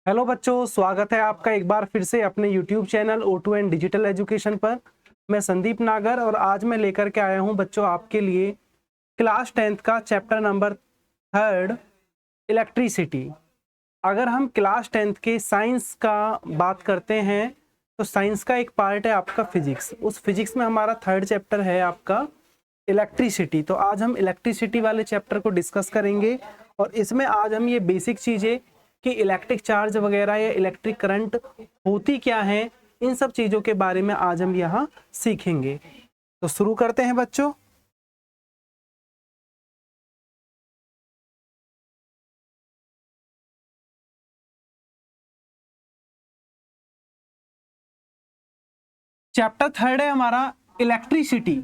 Hello बच्चों, स्वागत है आपका एक बार फिर से अपने YouTube channel O2 and digital education पर। मैं संदीप नागर और आज मैं लेकर के आया हूं बच्चों आपके लिए क्लास 10th का चैप्टर नंबर 3 इलेक्ट्रिसिटी। अगर हम क्लास 10th के साइंस का बात करते हैं तो साइंस का एक पार्ट है आपका फिजिक्स। उस फिजिक्स में हमारा 3rd चैप्टर है आपका इलेक्ट्रिसिटी। तो आज हम इलेक्ट्रिसिटी वाले चैप्टर को डिस्कस करेंगे और इसमें आज हम ये बेसिक चीज़ें कि इलेक्ट्रिक चार्ज वगैरह या इलेक्ट्रिक करंट होती क्या है, इन सब चीज़ों के बारे में आज हम यहाँ सीखेंगे। तो शुरू करते हैं बच्चों। चैप्टर 3rd है हमारा इलेक्ट्रिसिटी।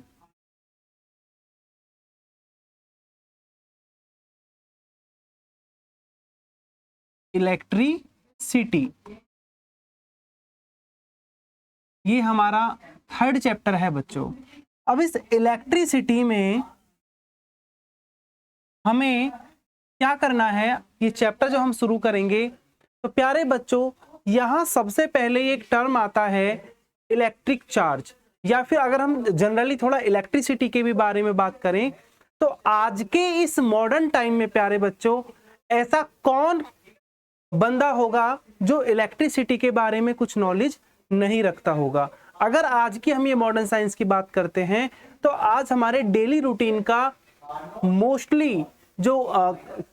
इलेक्ट्रिसिटी ये हमारा 3rd चैप्टर है बच्चों। अब इस इलेक्ट्रिसिटी में हमें क्या करना है, ये चैप्टर जो हम शुरू करेंगे तो प्यारे बच्चों यहाँ सबसे पहले एक टर्म आता है इलेक्ट्रिक चार्ज, या फिर अगर हम जनरली थोड़ा इलेक्ट्रिसिटी के भी बारे में बात करें तो आज के इस मॉडर्न टाइम में प्यारे बच्चों ऐसा कौन बंदा होगा जो इलेक्ट्रिसिटी के बारे में कुछ नॉलेज नहीं रखता होगा। अगर आज की हम ये मॉडर्न साइंस की बात करते हैं तो आज हमारे डेली रूटीन का मोस्टली जो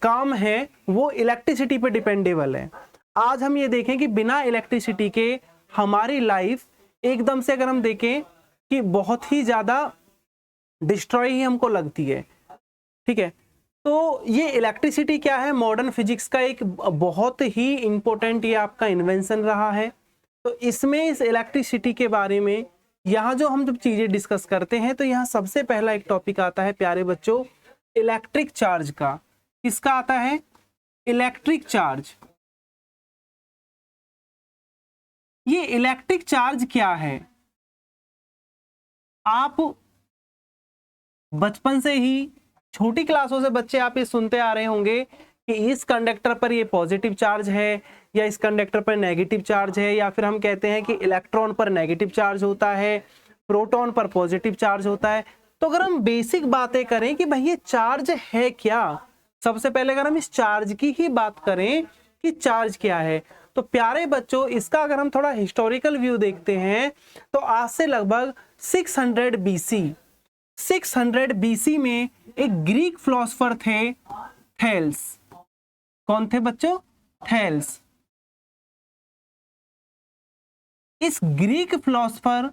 काम है वो इलेक्ट्रिसिटी पे डिपेंडेबल है। आज हम ये देखें कि बिना इलेक्ट्रिसिटी के हमारी लाइफ एकदम से अगर हम देखें कि बहुत ही ज़्यादा डिस्ट्रॉय ही हमको लगती है। ठीक है, तो ये इलेक्ट्रिसिटी क्या है, मॉडर्न फिजिक्स का एक बहुत ही इंपॉर्टेंट ये आपका इन्वेंशन रहा है। तो इसमें इस इलेक्ट्रिसिटी के बारे में यहाँ जो हम जब चीज़ें डिस्कस करते हैं तो यहाँ सबसे पहला एक टॉपिक आता है प्यारे बच्चों इलेक्ट्रिक चार्ज का। किसका आता है? Electric charge. ये इलेक्ट्रिक चार्ज क्या है? आप बचपन से ही छोटी क्लासों से बच्चे आप ये सुनते आ रहे होंगे कि इस कंडक्टर पर ये पॉजिटिव चार्ज है या इस कंडक्टर पर नेगेटिव चार्ज है, या फिर हम कहते हैं कि इलेक्ट्रॉन पर नेगेटिव चार्ज होता है, प्रोटॉन पर पॉजिटिव चार्ज होता है। तो अगर हम बेसिक बातें करें कि भाई ये चार्ज है क्या, सबसे पहले अगर हम इस चार्ज की ही बात करें कि चार्ज क्या है तो प्यारे बच्चों इसका अगर हम थोड़ा हिस्टोरिकल व्यू देखते हैं तो आज से लगभग 600 BC में एक ग्रीक फिलोसोफर थे थेल्स। कौन थे बच्चों? थेल्स। इस ग्रीक फिलोसोफर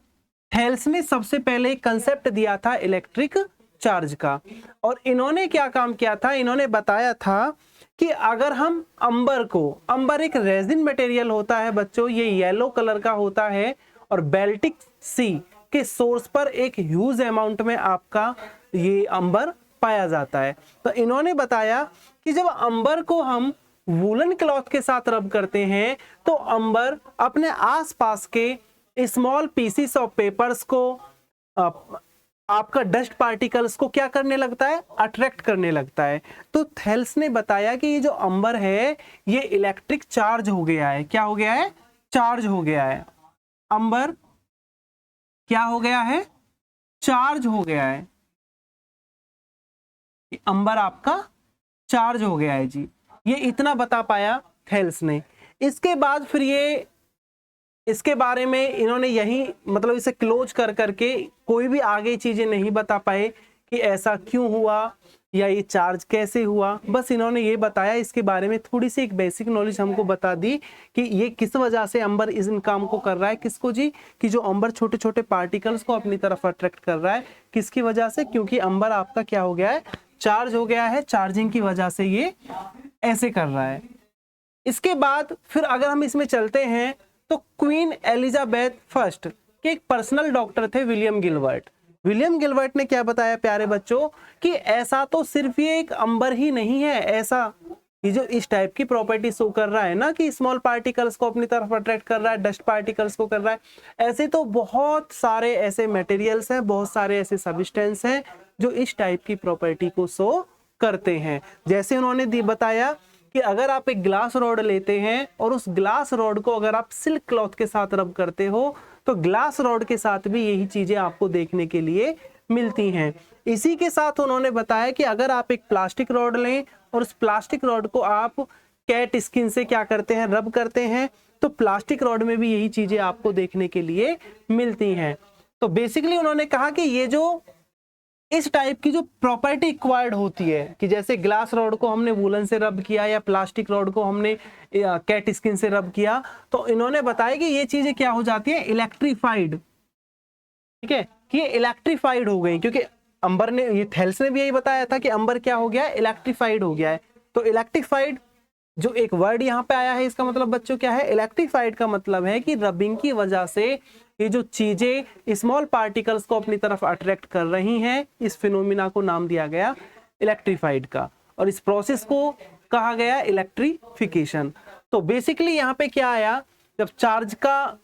थेल्स ने सबसे पहले एक कंसेप्ट दिया था इलेक्ट्रिक चार्ज का। और इन्होंने क्या काम किया था, इन्होंने बताया था कि अगर हम अंबर एक रेजिन मटेरियल होता है बच्चों, ये येलो कलर का होता है और बाल्टिक सी के सोर्स पर एक ह्यूज अमाउंट में आपका ये अंबर पाया जाता है। तो इन्होंने बताया कि जब अंबर को हम वूलन क्लॉथ के साथ रब करते हैं तो अंबर अपने आसपास के स्मॉल पीसीस ऑफ पेपर्स को आपका डस्ट पार्टिकल्स को क्या करने लगता है? अट्रैक्ट करने लगता है। तो थेल्स ने बताया कि ये जो अंबर है ये इलेक्ट्रिक चार्ज हो गया है। क्या हो गया है? चार्ज हो गया है। अंबर क्या हो गया है? चार्ज हो गया है। अंबर आपका चार्ज हो गया है जी। ये इतना बता पाया थेल्स ने। इसके बाद फिर ये इसके बारे में इन्होंने यही मतलब इसे क्लोज कर करके कोई भी आगे चीजें नहीं बता पाए कि ऐसा क्यों हुआ या ये चार्ज कैसे हुआ। बस इन्होंने ये बताया, इसके बारे में थोड़ी सी एक बेसिक नॉलेज हमको बता दी कि ये किस वजह से अंबर इस काम को कर रहा है। किसको जी? कि जो अंबर छोटे छोटे पार्टिकल्स को अपनी तरफ अट्रैक्ट कर रहा है। किसकी वजह से? क्योंकि अंबर आपका क्या हो गया है? चार्ज हो गया है। चार्जिंग की वजह से ये ऐसे कर रहा है। इसके बाद फिर अगर हम इसमें चलते हैं तो क्वीन एलिजाबेथ फर्स्ट के एक पर्सनल डॉक्टर थे विलियम गिलबर्ट। विलियम गिलबर्ट ने क्या बताया प्यारे बच्चों कि ऐसा तो सिर्फ ये एक अंबर ही नहीं है, ऐसा ये जो इस टाइप की प्रॉपर्टी शो कर रहा है ना कि स्मॉल पार्टिकल्स को अपनी तरफ अट्रैक्ट कर रहा है, डस्ट पार्टिकल्स को कर रहा है, ऐसे तो बहुत सारे ऐसे मटेरियल्स हैं, बहुत सारे ऐसे सब्सटेंस हैं जो इस टाइप की प्रॉपर्टी को शो करते हैं। जैसे उन्होंने बताया कि अगर आप एक ग्लास रॉड लेते हैं और उस ग्लास रॉड को अगर आप सिल्क क्लॉथ के साथ रब करते हो तो ग्लास रॉड के साथ भी यही चीजें आपको देखने के लिए मिलती हैं। इसी के साथ उन्होंने बताया कि अगर आप एक प्लास्टिक रॉड लें और उस प्लास्टिक रॉड को आप कैट स्किन से क्या करते हैं, रब करते हैं, तो प्लास्टिक रॉड में भी यही चीजें आपको देखने के लिए मिलती हैं। तो बेसिकली उन्होंने कहा कि ये जो इस टाइप की जो प्रॉपर्टी एक्वायर्ड होती है कि जैसे ग्लास रॉड को हमने वूलन से रब किया या प्लास्टिक रॉड को हमने कैट स्किन से रब किया, तो इन्होंने बताया कि ये चीजें क्या हो जाती है, इलेक्ट्रीफाइड। ठीक है, कि ये इलेक्ट्रीफाइड हो गई, क्योंकि अंबर ने, ये थेल्स ने भी यही बताया था कि अंबर क्या हो गया है, इलेक्ट्रीफाइड हो गया है। तो इलेक्ट्रीफाइड जो एक वर्ड यहाँ पे आया है, इसका मतलब बच्चों क्या है, इलेक्ट्रीफाइड का मतलब है कि रबिंग की वजह से ये जो चीजें स्मॉल पार्टिकल्स को अपनी तरफ अट्रैक्ट कर रही हैं, इस फिनोमिना को नाम दिया गया इलेक्ट्रीफाइड का, और इस प्रोसेस को कहा गया इलेक्ट्रिफिकेशन। तो बेसिकली यहाँ पे क्या आया, जब चार्ज का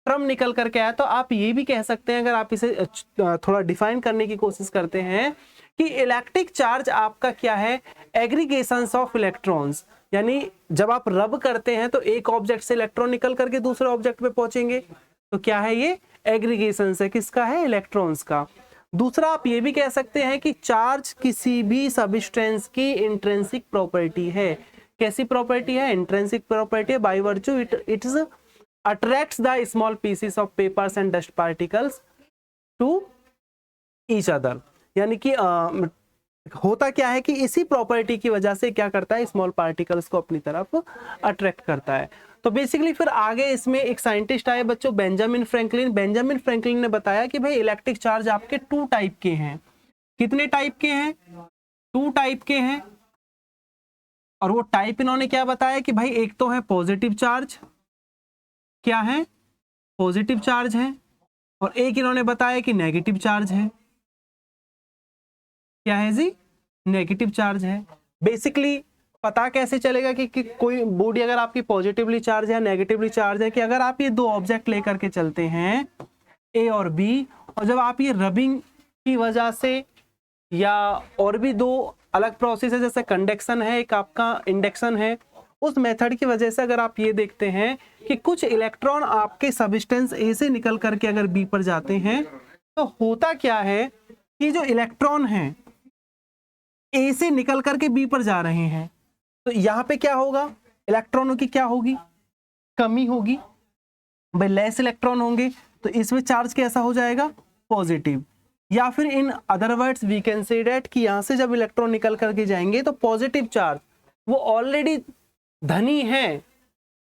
टर्म निकल करके आया, तो आप ये भी कह सकते हैं, अगर आप इसे थोड़ा डिफाइन करने की कोशिश करते हैं, कि इलेक्ट्रिक चार्ज आपका क्या है, एग्रीगेशंस ऑफ इलेक्ट्रॉन्स। यानी जब आप रब करते हैं तो एक ऑब्जेक्ट से इलेक्ट्रॉन निकल करके दूसरे ऑब्जेक्ट पे पहुंचेंगे, तो क्या है ये, एग्रीगेशन है, किसका है, इलेक्ट्रॉन्स का। दूसरा आप ये भी कह सकते हैं कि चार्ज किसी भी सबस्टेंस की इंट्रिंसिक प्रॉपर्टी है। कैसी प्रॉपर्टी है, इंट्रिंसिक प्रॉपर्टी है, by virtue it is attracts the small pieces of papers and dust particles to each other। यानी कि होता क्या है कि इसी प्रॉपर्टी की वजह से क्या करता है, स्मॉल पार्टिकल्स को अपनी तरफ अट्रैक्ट करता है। तो बेसिकली फिर आगे इसमें एक साइंटिस्ट आए बच्चों, बेंजामिन फ्रैंकलिन। बेंजामिन फ्रैंकलिन ने बताया कि भाई इलेक्ट्रिक चार्ज आपके 2 टाइप के हैं। कितने टाइप के हैं, 2 टाइप के हैं। और वो टाइप इन्होंने क्या बताया कि भाई एक तो है पॉजिटिव चार्ज, क्या है, पॉजिटिव चार्ज है, और एक इन्होंने बताया कि नेगेटिव चार्ज है। क्या है जी, नेगेटिव चार्ज है। बेसिकली पता कैसे चलेगा कि कोई बॉडी अगर आपकी पॉजिटिवली चार्ज है, नेगेटिवली चार्ज है, कि अगर आप ये 2 ऑब्जेक्ट लेकर के चलते हैं ए और बी, और जब आप ये रबिंग की वजह से या और भी 2 अलग प्रोसेस है, जैसे कंडक्शन है, एक आपका इंडक्शन है, उस मेथड की वजह से अगर आप ये देखते हैं कि कुछ इलेक्ट्रॉन आपके सबस्टेंस ए से निकल करके अगर बी पर जाते हैं, तो होता क्या है कि जो इलेक्ट्रॉन हैं ए से निकल करके बी पर जा रहे हैं, तो यहाँ पे क्या होगा, इलेक्ट्रॉनों की क्या होगी, कमी होगी। भाई लेस इलेक्ट्रॉन होंगे तो इसमें चार्ज कैसा हो जाएगा, पॉजिटिव। या फिर in other words we can say that कि यहाँ से जब इलेक्ट्रॉन निकल करके जाएंगे तो पॉजिटिव चार्ज वो ऑलरेडी धनी है,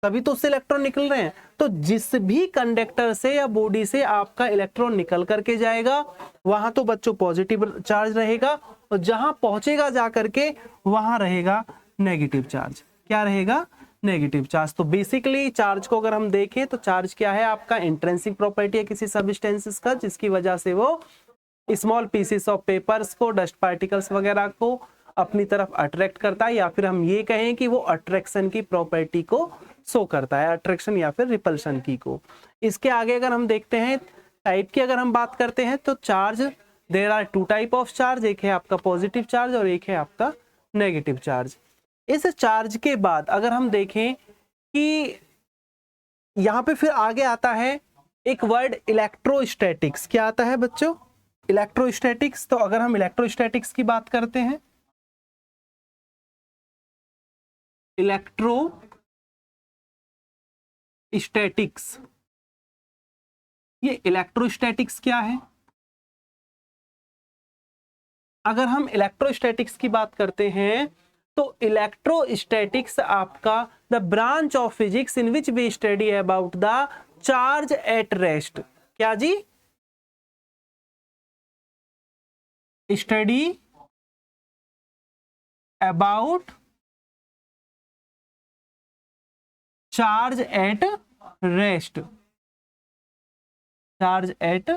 तभी तो उससे इलेक्ट्रॉन निकल रहे हैं। तो जिस भी कंडक्टर से या बॉडी से आपका इलेक्ट्रॉन निकल करके जाएगा, वहां तो बच्चों पॉजिटिव चार्ज रहेगा, और जहां पहुंचेगा जा करके वहां रहेगा नेगेटिव चार्ज। क्या रहेगा, नेगेटिव चार्ज। तो बेसिकली चार्ज को अगर हम देखें तो चार्ज क्या है, आपका इंट्रिंसिक प्रॉपर्टी है किसी सब्सटेंसेस का, जिसकी वजह से वो स्मॉल पीसेस ऑफ पेपर्स को, डस्ट पार्टिकल्स वगैरह को अपनी तरफ अट्रैक्ट करता है, या फिर हम ये कहें कि वो अट्रैक्शन की प्रॉपर्टी को शो करता है, अट्रैक्शन या फिर रिपल्शन की को। इसके आगे अगर हम देखते हैं टाइप की, अगर हम बात करते हैं तो charge, there are 2 type of charge, एक है आपका पॉजिटिव चार्ज और एक है आपका नेगेटिव चार्ज। इस चार्ज के बाद अगर हम देखें कि यहाँ पे फिर आगे आता है एक वर्ड इलेक्ट्रोस्टैटिक्स। क्या आता है बच्चों, इलेक्ट्रोस्टैटिक्स। तो अगर हम इलेक्ट्रोस्टैटिक्स की बात करते हैं, इलेक्ट्रोस्टैटिक्स, ये इलेक्ट्रोस्टैटिक्स क्या है, अगर हम इलेक्ट्रोस्टैटिक्स की बात करते हैं तो इलेक्ट्रोस्टैटिक्स आपका the branch of physics in which we study about the charge at rest. क्या जी, study about charge at rest, charge at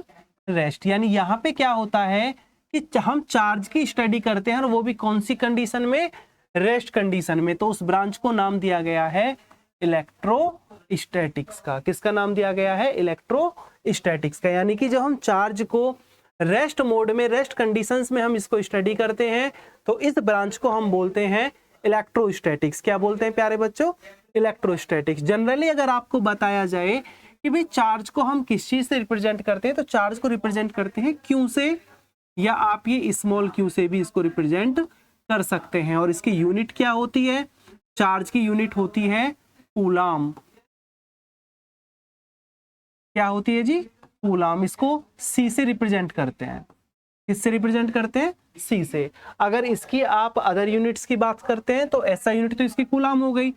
rest. यानी यहां पे क्या होता है कि हम चार्ज की स्टडी करते हैं, और वो भी कौन सी कंडीशन में, रेस्ट कंडीशन में। तो उस ब्रांच को नाम दिया गया है इलेक्ट्रोस्टैटिक्स का। किसका नाम दिया गया है, इलेक्ट्रोस्टैटिक्स का। यानी कि जब हम चार्ज को रेस्ट मोड में, रेस्ट कंडीशंस में हम इसको स्टडी करते हैं, तो इस ब्रांच को हम बोलते हैं इलेक्ट्रोस्टैटिक्स। क्या बोलते हैं प्यारे बच्चों? इलेक्ट्रोस्टैटिक्स। जनरली अगर आपको बताया जाए कि भाई चार्ज को हम किस चीज से रिप्रेजेंट करते हैं, तो चार्ज को रिप्रेजेंट करते हैं क्यू से, या आप ये स्मॉल क्यू से भी इसको रिप्रेजेंट कर सकते हैं। और इसकी यूनिट क्या होती है? चार्ज की यूनिट होती है कूलाम। क्या होती है जी? कूलाम। इसको सी से रिप्रेजेंट करते हैं। किससे रिप्रेजेंट करते हैं? सी से। अगर इसकी आप अदर यूनिट्स की बात करते हैं तो ऐसा यूनिट तो इसकी कूलाम हो गई।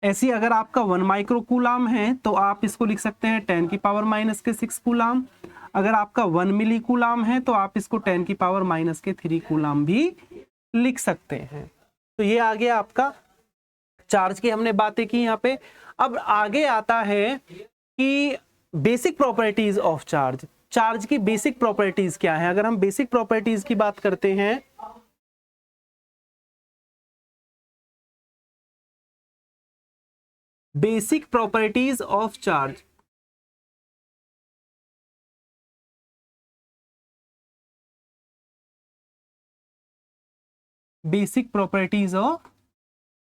ऐसी अगर आपका 1 माइक्रो कूलाम है तो आप इसको लिख सकते हैं 10 की पावर -6 कूलाम। अगर आपका 1 मिली कूलाम है तो आप इसको 10 की पावर -3 कूलाम भी लिख सकते हैं। तो ये आ गया आपका चार्ज की हमने बातें की यहाँ पे। अब आगे आता है कि basic properties of charge. Charge की बेसिक प्रॉपर्टीज क्या है? अगर हम बेसिक प्रॉपर्टीज की बात करते हैं, basic properties of charge, basic properties of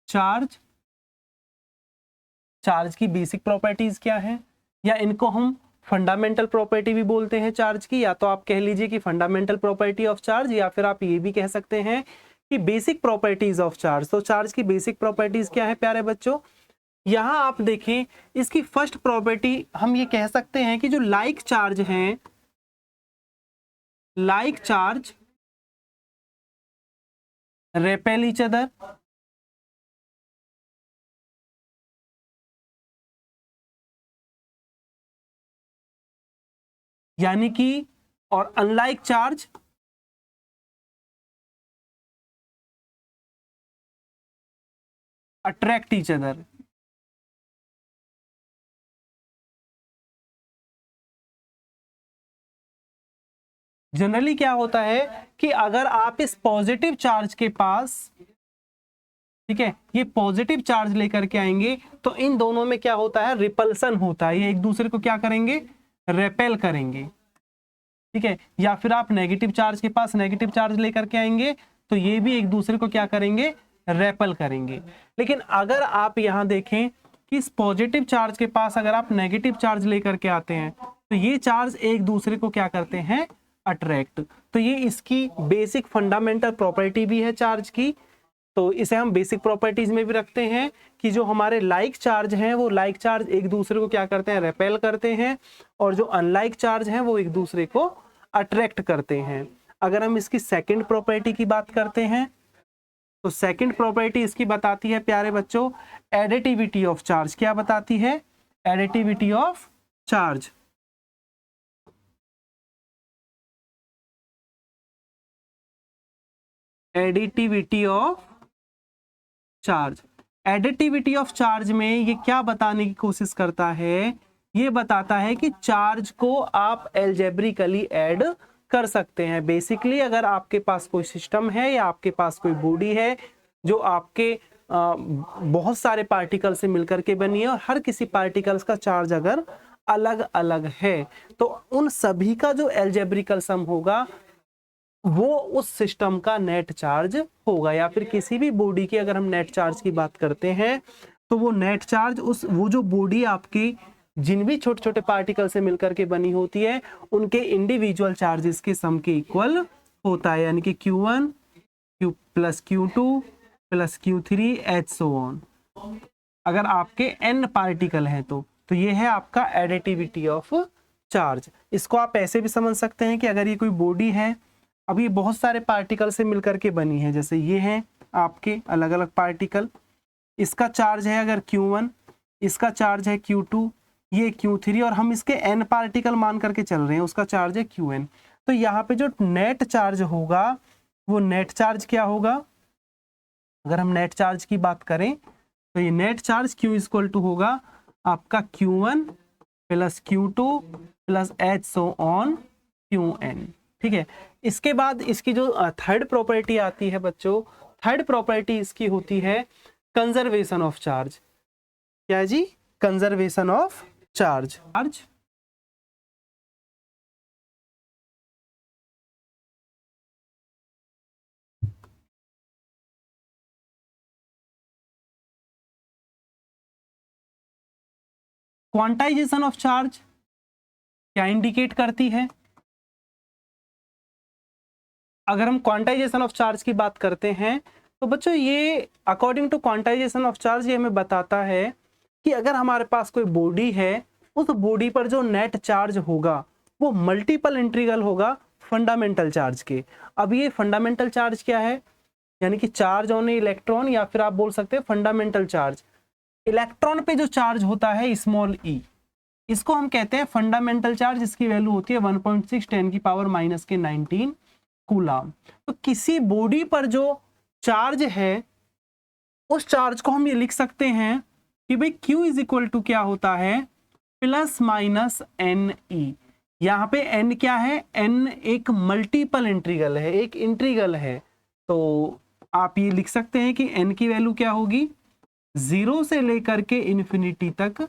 charge. Charge की बेसिक प्रॉपर्टीज क्या है, या इनको हम फंडामेंटल प्रॉपर्टी भी बोलते हैं चार्ज की। या तो आप कह लीजिए कि फंडामेंटल प्रॉपर्टी ऑफ चार्ज, या फिर आप ये भी कह सकते हैं कि बेसिक प्रॉपर्टीज ऑफ चार्ज। तो चार्ज की बेसिक प्रॉपर्टीज क्या है प्यारे बच्चों? यहां आप देखें, इसकी फर्स्ट प्रॉपर्टी हम ये कह सकते हैं कि जो लाइक चार्ज हैं, like charge repel each other. यानी कि, और unlike charge attract each other. Generally क्या होता है कि अगर आप इस पॉजिटिव चार्ज के पास, ठीक है, ये पॉजिटिव चार्ज लेकर के आएंगे तो इन दोनों में क्या होता है? रिपल्सन होता है। ये एक दूसरे को क्या करेंगे? रेपेल करेंगे। ठीक है। या फिर आप नेगेटिव चार्ज के पास नेगेटिव चार्ज लेकर के आएंगे तो ये भी एक दूसरे को क्या करेंगे? रेपेल करेंगे। लेकिन अगर आप यहां देखें कि इस पॉजिटिव चार्ज के पास अगर आप नेगेटिव चार्ज लेकर के आते हैं तो ये चार्ज एक दूसरे को क्या करते हैं? अट्रैक्ट। तो ये इसकी बेसिक फंडामेंटल प्रॉपर्टी भी है चार्ज की। तो इसे हम बेसिक प्रॉपर्टीज में भी रखते हैं कि जो हमारे लाइक चार्ज हैं वो लाइक चार्ज एक दूसरे को क्या करते हैं? रेपेल करते हैं। और जो अनलाइक चार्ज हैं वो एक दूसरे को अट्रैक्ट करते हैं। अगर हम इसकी सेकंड प्रॉपर्टी की बात करते हैं तो सेकंड प्रॉपर्टी इसकी बताती है प्यारे बच्चों एडिटिविटी ऑफ चार्ज। क्या बताती है? Additivity of charge. Additivity of charge. Additivity of charge में ये क्या बताने की कोशिश करता है? ये बताता है कि चार्ज को आप एल्जेब्रिकली ऐड कर सकते हैं। बेसिकली अगर आपके पास कोई सिस्टम है या आपके पास कोई बॉडी है जो आपके बहुत सारे पार्टिकल से मिलकर के बनी है और हर किसी पार्टिकल्स का चार्ज अगर अलग अलग है तो उन सभी का जो एल्जेब्रिकल सम होगा वो उस सिस्टम का नेट चार्ज होगा। या फिर किसी भी बॉडी की अगर हम नेट चार्ज की बात करते हैं तो वो नेट चार्ज वो जो बॉडी आपकी जिन भी छोटे छोटे पार्टिकल से मिलकर के बनी होती है उनके इंडिविजुअल चार्जेस के सम के इक्वल होता है। यानी कि Q1 Q plus Q2 plus Q3 H so on. अगर आपके n पार्टिकल हैं तो ये है आपका एडिटिविटी ऑफ चार्ज। इसको आप ऐसे भी समझ सकते हैं कि अगर ये कोई बॉडी है, अब ये बहुत सारे पार्टिकल से मिलकर के बनी है, जैसे ये हैं आपके अलग अलग पार्टिकल, इसका चार्ज है अगर Q1, इसका चार्ज है Q2, ये Q3 और हम इसके n पार्टिकल मान करके चल रहे हैं, उसका चार्ज है Qn। तो यहाँ पे जो नेट चार्ज होगा वो नेट चार्ज क्या होगा? अगर हम नेट चार्ज की बात करें तो ये net charge Q equal to होगा आपका Q1 plus Q2 plus H so on Qn। ठीक है। इसके बाद इसकी जो थर्ड प्रॉपर्टी आती है बच्चों, थर्ड प्रॉपर्टी इसकी होती है कंजर्वेशन ऑफ चार्ज। क्या है जी? Conservation of charge. Quantization of charge क्या इंडिकेट करती है? अगर हम क्वांटाइजेशन ऑफ चार्ज की बात करते हैं तो बच्चों ये according to quantization of charge ये हमें बताता है कि अगर हमारे पास कोई बॉडी है, उस बॉडी पर जो नेट चार्ज होगा वो मल्टीपल इंटीग्रल होगा फंडामेंटल चार्ज के। अब ये फंडामेंटल चार्ज क्या है? यानी कि चार्ज ऑन इलेक्ट्रॉन, या फिर आप बोल सकते हैं फंडामेंटल चार्ज। इलेक्ट्रॉन पे जो चार्ज होता है स्मॉल ई, इसको हम कहते हैं फंडामेंटल चार्ज। इसकी वैल्यू होती है 1.6 10⁻⁻⁹ कूलम। तो किसी बॉडी पर जो चार्ज है उस चार्ज को हम ये लिख सकते हैं कि भाई Q इज इक्वल टू क्या होता है, प्लस माइनस एन ई। यहाँ पे n क्या है? n एक मल्टीपल इंटीग्रल है, एक इंटीग्रल है। तो आप ये लिख सकते हैं कि n की वैल्यू क्या होगी, 0 से लेकर के इन्फिनिटी तक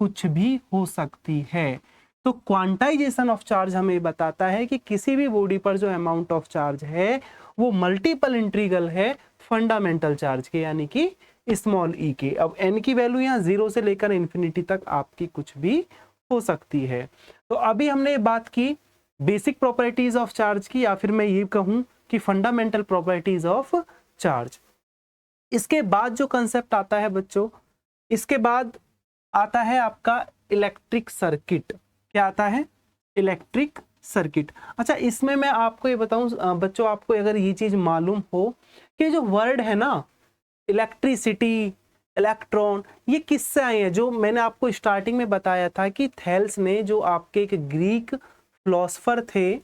कुछ भी हो सकती है। तो क्वांटाइजेशन ऑफ चार्ज हमें बताता है कि किसी भी बॉडी पर जो अमाउंट ऑफ चार्ज है वो मल्टीपल इंटीग्रल है फंडामेंटल चार्ज के, यानी कि स्मॉल ई के। अब n की वैल्यू यहाँ 0 से लेकर इन्फिनिटी तक आपकी कुछ भी हो सकती है। तो अभी हमने बात की बेसिक प्रॉपर्टीज ऑफ चार्ज की, या फिर मैं ये कहूँ कि फंडामेंटल प्रॉपर्टीज ऑफ चार्ज। इसके बाद जो कंसेप्ट आता है बच्चों, इसके बाद आता है आपका इलेक्ट्रिक सर्किट। क्या आता है? Electric circuit. अच्छा, इसमें मैं आपको ये बताऊं बच्चों, आपको अगर ये चीज मालूम हो कि जो वर्ड है ना इलेक्ट्रिसिटी, इलेक्ट्रॉन, ये किससे आए हैं? जो मैंने आपको स्टार्टिंग में बताया था कि थेल्स ने, जो आपके एक ग्रीक फिलोसोफर थे,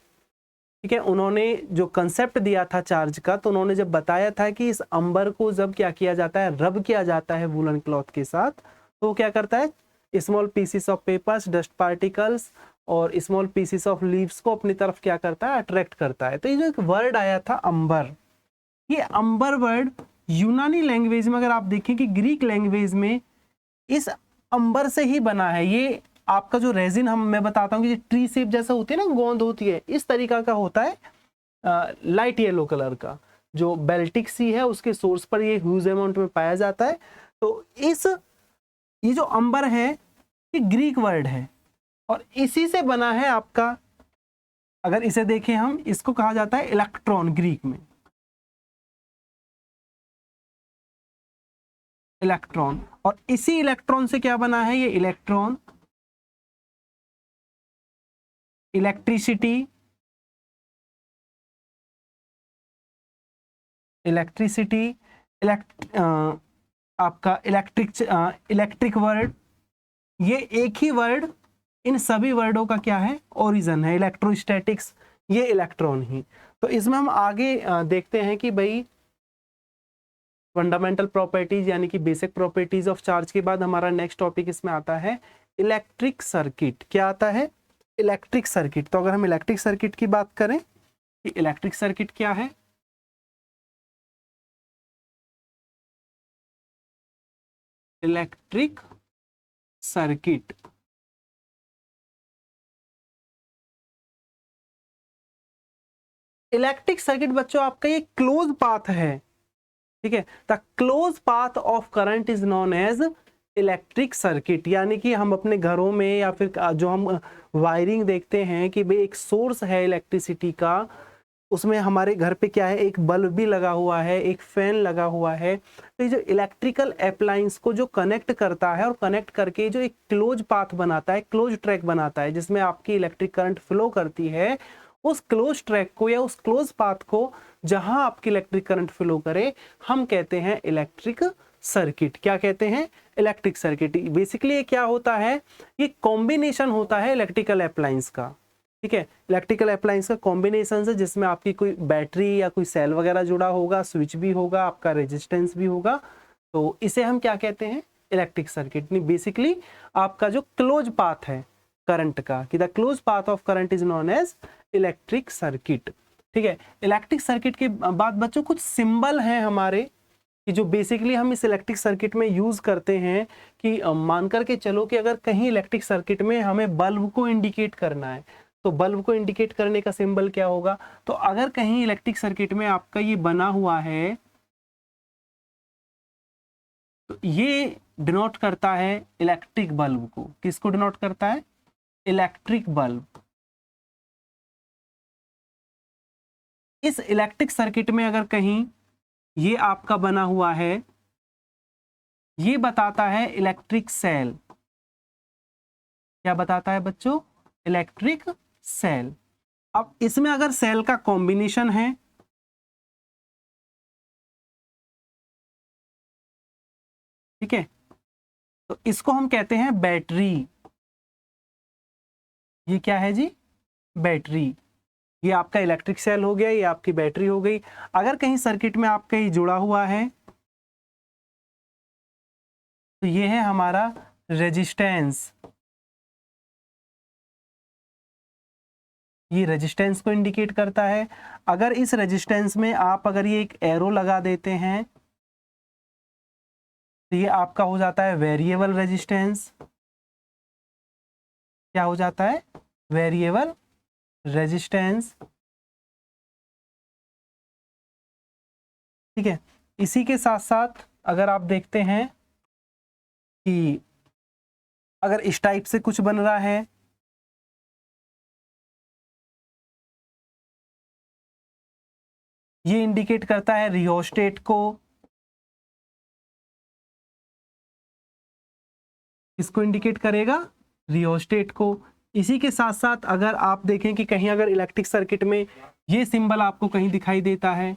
ठीक है, उन्होंने जो कंसेप्ट दिया था चार्ज का, तो उन्होंने जब बताया था कि इस अंबर को जब क्या किया जाता है, रब किया जाता है वूलन क्लॉथ के साथ, तो वो क्या करता है, small pieces of papers, dust particles और स्मॉल पीसेस ऑफ लीव्स को अपनी तरफ क्या करता है, अट्रैक्ट करता है। तो ये जो एक वर्ड आया था अंबर, ये अंबर वर्ड यूनानी लैंग्वेज में अगर आप देखें कि ग्रीक लैंग्वेज में इस अंबर से ही बना है। ये आपका जो रेजिन मैं बताता हूँ कि ट्री शेप जैसा होती है ना, गोंद होती है, इस तरीका का होता है, लाइट येलो कलर का। जो बेल्टिक सी है उसके सोर्स पर ये ह्यूज अमाउंट में पाया जाता है। तो ये जो अंबर है ये ग्रीक वर्ड है और इसी से बना है आपका, अगर इसे देखें हम, इसको कहा जाता है इलेक्ट्रॉन ग्रीक में, इलेक्ट्रॉन। और इसी इलेक्ट्रॉन से क्या बना है, ये इलेक्ट्रॉन, इलेक्ट्रिसिटी, इलेक्ट्रिसिटी, आपका इलेक्ट्रिक वर्ड, ये एक ही वर्ड, इन सभी वर्डों का क्या है, ओरिजिन है। इलेक्ट्रोस्टैटिक्स, ये इलेक्ट्रॉन ही। तो इसमें हम आगे देखते हैं कि भाई फंडामेंटल प्रॉपर्टीज यानी कि बेसिक प्रॉपर्टीज ऑफ चार्ज के बाद हमारा नेक्स्ट टॉपिक इसमें आता है इलेक्ट्रिक सर्किट। क्या आता है, इलेक्ट्रिक सर्किट। तो अगर हम इलेक्ट्रिक सर्किट की बात करें कि इलेक्ट्रिक सर्किट क्या है, इलेक्ट्रिक सर्किट इलेक्ट्रिक सर्किट बच्चों आपका ये क्लोज पाथ है, ठीक है। The close path of current is known as electric circuit. यानी कि हम अपने घरों में या फिर जो हम वायरिंग देखते हैं कि भाई एक सोर्स है इलेक्ट्रिसिटी का, उसमें हमारे घर पे क्या है, एक बल्ब भी लगा हुआ है, एक फैन लगा हुआ है। तो ये जो इलेक्ट्रिकल अप्लायंस को जो कनेक्ट करता है और कनेक्ट करके जो एक क्लोज पाथ बनाता है, क्लोज ट्रैक बनाता है जिसमें आपकी इलेक्ट्रिक करंट फ्लो करती है, उस क्लोज ट्रैक को या उस क्लोज पाथ को जहां आपकी इलेक्ट्रिक करंट फ्लो करे, हम कहते हैं इलेक्ट्रिक सर्किट। क्या कहते हैं, इलेक्ट्रिक सर्किट। बेसिकली ये क्या होता है, ये कॉम्बिनेशन होता है इलेक्ट्रिकल अप्लायंस का, ठीक है। इलेक्ट्रिकल अप्लायंस का कॉम्बिनेशन है जिसमें आपकी कोई बैटरी या कोई सेल वगैरह जुड़ा होगा, स्विच भी होगा, आपका रेजिस्टेंस भी होगा। तो इसे हम क्या कहते हैं, इलेक्ट्रिक सर्किट। बेसिकली आपका जो क्लोज पाथ है करंट का, कि the close path of current is known as electric circuit, ठीक है। इलेक्ट्रिक सर्किट के बाद बच्चों कुछ सिंबल हैं हमारे कि जो बेसिकली हम इस इलेक्ट्रिक सर्किट में यूज करते हैं। कि मान करके चलो कि अगर कहीं इलेक्ट्रिक सर्किट में हमें बल्ब को इंडिकेट करना है, तो बल्ब को इंडिकेट करने का सिंबल क्या होगा। तो अगर कहीं इलेक्ट्रिक सर्किट में आपका ये बना हुआ है तो ये डिनोट करता है इलेक्ट्रिक बल्ब को। किसको डिनोट करता है? Electric bulb. इस इलेक्ट्रिक सर्किट में अगर कहीं ये आपका बना हुआ है, ये बताता है इलेक्ट्रिक सेल। क्या बताता है बच्चों? Electric cell. अब इसमें अगर सेल का कॉम्बिनेशन है, ठीक है, तो इसको हम कहते हैं बैटरी। ये क्या है जी? बैटरी। ये आपका इलेक्ट्रिक सेल हो गया, ये आपकी बैटरी हो गई। अगर कहीं सर्किट में आपका ये जुड़ा हुआ है तो ये है हमारा रेजिस्टेंस। ये रेजिस्टेंस को इंडिकेट करता है। अगर इस रेजिस्टेंस में आप अगर ये एक एरो लगा देते हैं तो ये आपका हो जाता है वेरिएबल रेजिस्टेंस। क्या हो जाता है? Variable resistance. ठीक है। इसी के साथ साथ अगर आप देखते हैं कि अगर इस टाइप से कुछ बन रहा है, ये इंडिकेट करता है रियोस्टेट को। इसको इंडिकेट करेगा रियोस्टेट को। इसी के साथ साथ अगर आप देखें कि कहीं अगर इलेक्ट्रिक सर्किट में ये सिंबल आपको कहीं दिखाई देता है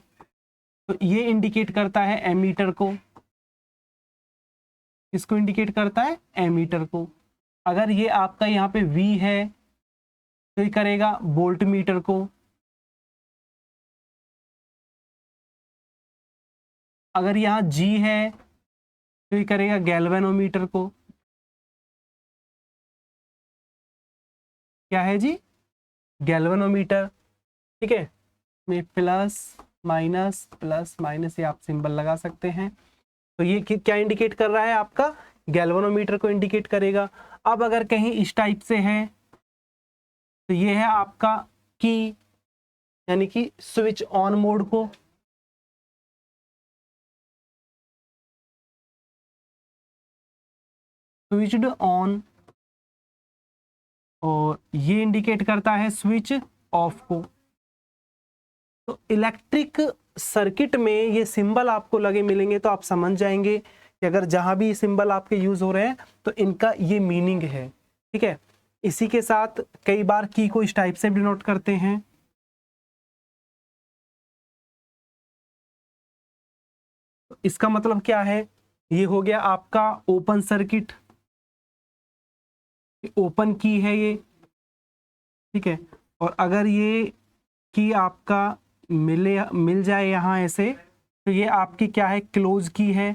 तो ये इंडिकेट करता है एमीटर को। इसको इंडिकेट करता है एमीटर को। अगर ये आपका यहाँ पे V है तो ये करेगा वोल्ट मीटर को। अगर यहाँ G है तो ये करेगा गैल्वेनोमीटर को। क्या है जी? गैल्वेनोमीटर। ठीक है, में प्लस माइनस ये आप सिंबल लगा सकते हैं। तो ये क्या इंडिकेट कर रहा है? आपका गैल्वेनोमीटर को इंडिकेट करेगा। अब अगर कहीं इस टाइप से है तो ये है आपका की, यानी कि स्विच ऑन मोड को। Switched on. और ये इंडिकेट करता है स्विच ऑफ को। तो इलेक्ट्रिक सर्किट में ये सिंबल आपको लगे मिलेंगे तो आप समझ जाएंगे कि अगर जहां भी सिंबल आपके यूज हो रहे हैं तो इनका ये मीनिंग है। ठीक है। इसी के साथ कई बार की को इस टाइप से डिनोट करते हैं। तो इसका मतलब क्या है? ये हो गया आपका ओपन सर्किट। ओपन की है ये। ठीक है। और अगर ये की आपका मिल जाए यहां ऐसे तो ये आपकी क्या है? क्लोज की है।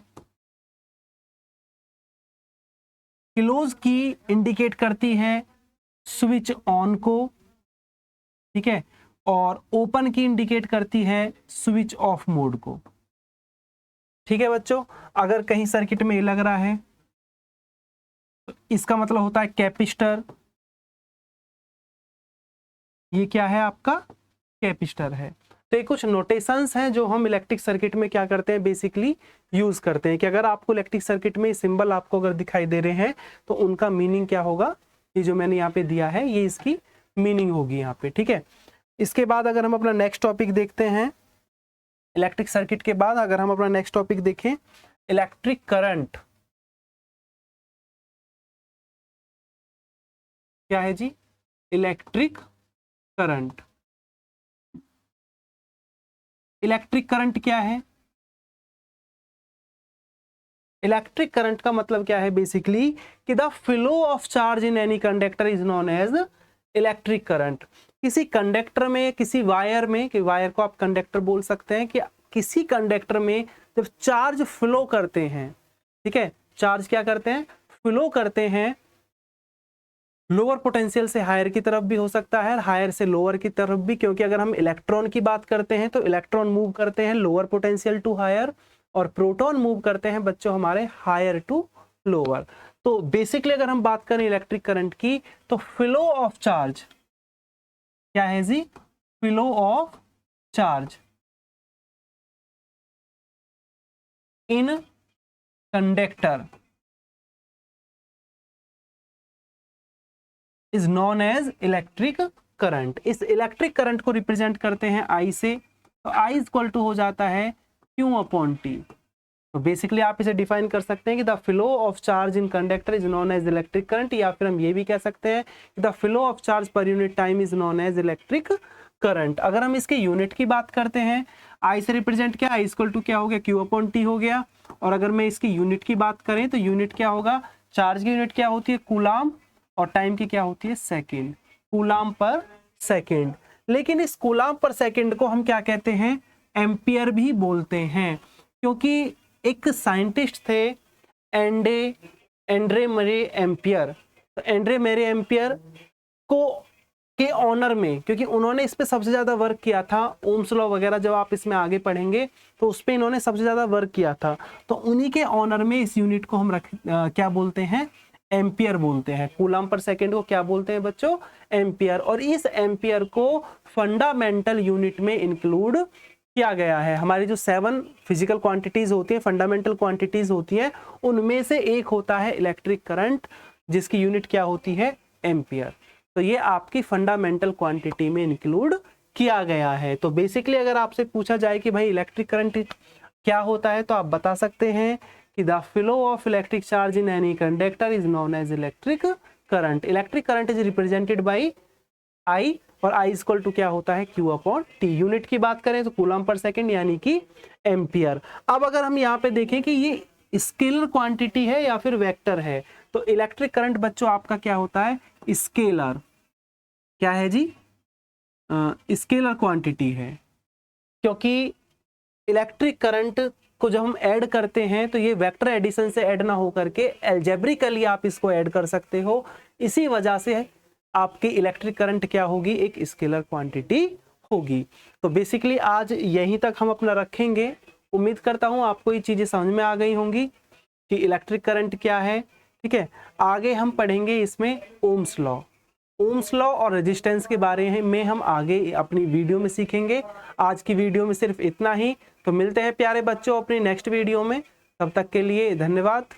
क्लोज की इंडिकेट करती है स्विच ऑन को। ठीक है। और ओपन की इंडिकेट करती है स्विच ऑफ मोड को। ठीक है बच्चों, अगर कहीं सर्किट में ये लग रहा है तो इसका मतलब होता है कैपेसिटर। ये क्या है? आपका कैपेसिटर है। तो ये कुछ नोटेशंस हैं जो हम इलेक्ट्रिक सर्किट में क्या करते हैं, बेसिकली यूज करते हैं। कि अगर आपको इलेक्ट्रिक सर्किट में सिंबल आपको अगर दिखाई दे रहे हैं तो उनका मीनिंग क्या होगा, ये जो मैंने यहाँ पे दिया है ये इसकी मीनिंग होगी यहाँ पे। ठीक है। इसके बाद अगर हम अपना नेक्स्ट टॉपिक देखते हैं, इलेक्ट्रिक सर्किट के बाद अगर हम अपना नेक्स्ट टॉपिक देखें, इलेक्ट्रिक करंट। क्या है जी? Electric current. इलेक्ट्रिक करंट क्या है? इलेक्ट्रिक करंट का मतलब क्या है बेसिकली कि the flow of charge in any conductor is known as electric current. किसी कंडक्टर में, किसी वायर में, कि वायर को आप कंडक्टर बोल सकते हैं, कि किसी कंडक्टर में जब चार्ज फ्लो करते हैं, ठीक है, चार्ज क्या करते हैं? फ्लो करते हैं। लोअर पोटेंशियल से हायर की तरफ भी हो सकता है, हायर से लोअर की तरफ भी, क्योंकि अगर हम इलेक्ट्रॉन की बात करते हैं तो इलेक्ट्रॉन मूव करते हैं लोअर पोटेंशियल टू हायर, और प्रोटॉन मूव करते हैं बच्चों हमारे हायर टू लोअर। तो बेसिकली अगर हम बात करें इलेक्ट्रिक करंट की तो फ्लो ऑफ चार्ज क्या है जी? Flow of charge in conductor is known as electric current. इस इलेक्ट्रिक करंट को रिप्रेजेंट करते हैं I से, तो I इक्वल टू हो जाता है Q अपॉन टी। तो बेसिकली आप इसे डिफाइन कर सकते हैं कि the flow of charge in conductor is known as electric current, या फिर हम ये भी कह सकते हैं कि the flow of charge per unit time is known as electric current. अगर हम इसके यूनिट की बात करते हैं, I से रिप्रेजेंट क्या, I इक्वल टू क्या हो गया, Q अपॉन टी हो गया। और अगर मैं इसकी यूनिट की बात करें तो यूनिट क्या होगा, चार्ज की यूनिट क्या होती है, कूलाम, और टाइम की क्या होती है, सेकेंड, कूलाम पर सेकेंड। लेकिन इस कूलाम पर सेकेंड को हम क्या कहते हैं, एम्पियर भी बोलते हैं, क्योंकि एक साइंटिस्ट थे एंड्रे मरे एम्पियर। तो एंड्रे मरे एम्पियर को के ऑनर में, क्योंकि उन्होंने इस पे सबसे ज्यादा वर्क किया था, ओम्स लॉ वगैरह जब आप इसमें आगे पढ़ेंगे तो उस पे इन्होंने सबसे ज्यादा वर्क किया था, तो उन्हीं के ऑनर में इस यूनिट को हम क्या बोलते हैं, एम्पियर बोलते हैं। कूलम पर सेकेंड को क्या बोलते हैं बच्चों, एम्पियर। और इस एम्पियर को फंडामेंटल यूनिट में इंक्लूड किया गया है। हमारी जो 7 फिजिकल क्वांटिटीज होती है, फंडामेंटल क्वांटिटीज होती है, उनमें से एक होता है इलेक्ट्रिक करंट, जिसकी यूनिट क्या होती है, एम्पियर। तो ये आपकी फंडामेंटल क्वांटिटी में इंक्लूड किया गया है। तो बेसिकली अगर आपसे पूछा जाए कि भाई इलेक्ट्रिक करंट क्या होता है, तो आप बता सकते हैं कि the flow of electric charge in any conductor is known as electric current. Electric current is represented by I, और I इक्वल टू क्या होता है, Q अपॉन टी। यूनिट की बात करें तो कूलम पर सेकेंड यानी कि एम्पियर। अब अगर हम यहाँ पे देखें कि ये स्केलर क्वांटिटी है या फिर वेक्टर है, तो इलेक्ट्रिक करंट बच्चों आपका क्या होता है, स्केलर, क्या है जी, स्केलर क्वांटिटी है। क्योंकि इलेक्ट्रिक करंट को जब हम ऐड करते हैं तो ये वेक्टर एडिशन से ऐड ना हो करके एल्जेब्रिकली आप इसको ऐड कर सकते हो, इसी वजह से आपकी इलेक्ट्रिक करंट क्या होगी, एक स्केलर क्वांटिटी होगी। तो बेसिकली आज यहीं तक हम अपना रखेंगे। उम्मीद करता हूं आपको ये चीजें समझ में आ गई होंगी कि इलेक्ट्रिक करंट क्या है। ठीक है, आगे हम पढ़ेंगे इसमें ओम्स लॉ, ओम्स लॉ और रेजिस्टेंस के बारे में हम आगे अपनी वीडियो में सीखेंगे। आज की वीडियो में सिर्फ इतना ही। तो मिलते हैं प्यारे बच्चों अपनी नेक्स्ट वीडियो में, तब तक के लिए धन्यवाद।